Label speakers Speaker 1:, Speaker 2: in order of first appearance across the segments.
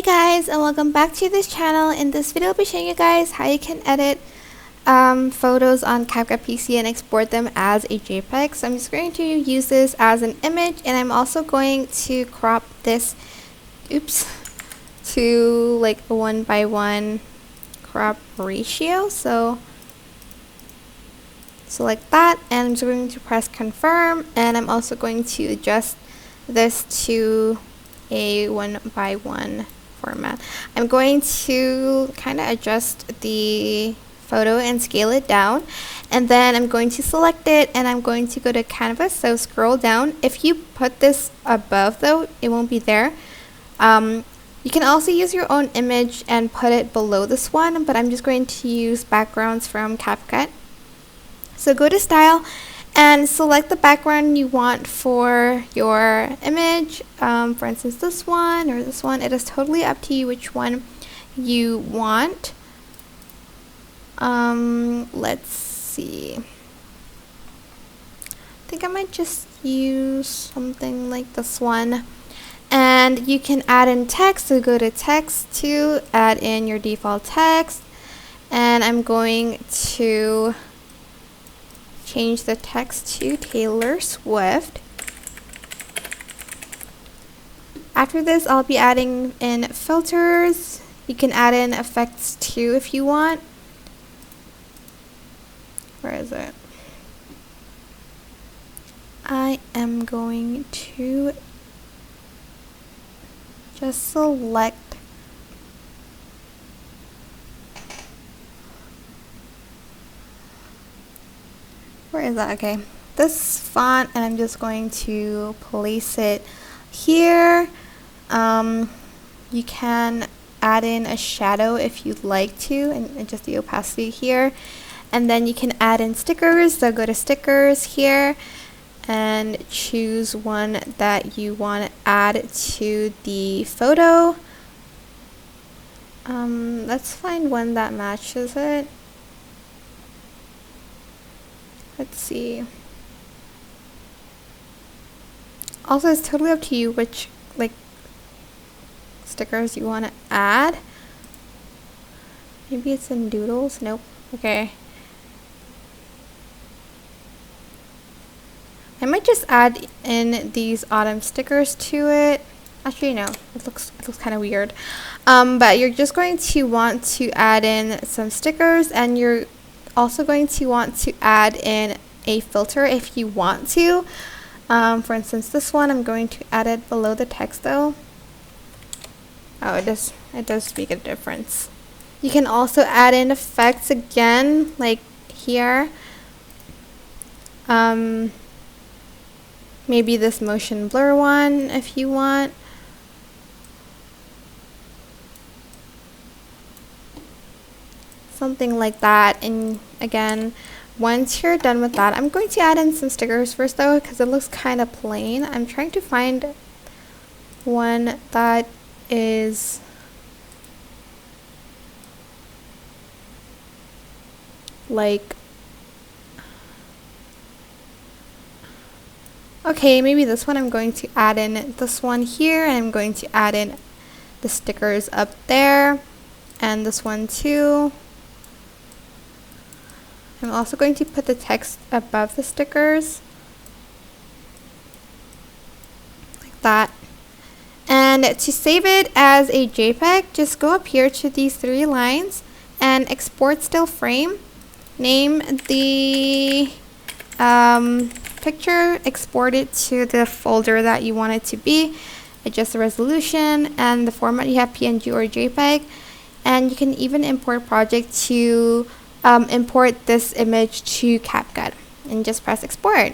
Speaker 1: guys, and welcome back to this channel. In this video I'll be showing you guys how you can edit photos on CapCut PC and export them as a JPEG. So I'm just going to use this as an image, and I'm also going to crop this to like a 1:1 crop ratio. So select that, and I'm just going to press confirm, and I'm also going to adjust this to a 1:1 format. I'm going to kind of adjust the photo and scale it down, and then I'm going to select it, and I'm going to go to canvas. So scroll down. If you put this above though, it won't be there. You can also use your own image and put it below this one, but I'm just going to use backgrounds from CapCut. So go to style and select the background you want for your image. For instance, this one or this one. It is totally up to you which one you want. Let's see. I think I might just use something like this one. And you can add in text, so go to text to add in your default text. And I'm going to change the text to Taylor Swift. After this, I'll be adding in filters. You can add in effects too if you want. Where is it? I am going to just select where is that? Okay, this font, and I'm just going to place it here. You can add in a shadow if you'd like to, and adjust the opacity here. And then you can add in stickers, so go to stickers here and choose one that you want to add to the photo. Let's find one that matches it. Let's see. Also, it's totally up to you which stickers you want to add. Maybe it's in doodles. Nope. Okay. I might just add in these autumn stickers to it. Actually, no. It looks kind of weird. But you're just going to want to add in some stickers, and you're also going to want to add in a filter if you want to. For instance, this one, I'm going to add it below the text though. Oh, it does make a difference. You can also add in effects again, like here. Maybe this motion blur one if you want. Something like that. And again, once you're done with that, I'm going to add in some stickers first though, because it looks kind of plain. I'm trying to find one that is like, okay, maybe this one. I'm going to add in this one here, and I'm going to add in the stickers up there, and this one too. I'm also going to put the text above the stickers, like that. And to save it as a JPEG, just go up here to these three lines and export still frame. Name the picture, export it to the folder that you want it to be, adjust the resolution and the format. You have PNG or JPEG, and you can even import project to import this image to CapCut, and just press export.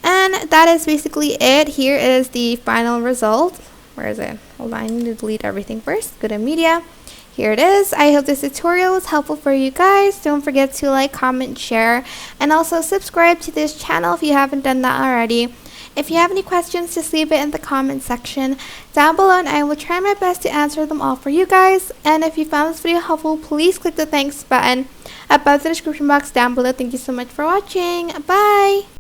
Speaker 1: And that is basically it. Here is the final result. Where is it? Hold on, I need to delete everything first. Go to media. Here it is. I hope this tutorial was helpful for you guys. Don't forget to like, comment, share, and also subscribe to this channel if you haven't done that already. If you have any questions, just leave it in the comment section down below, and I will try my best to answer them all for you guys. And if you found this video helpful, please click the thanks button above the description box down below. Thank you so much for watching. Bye!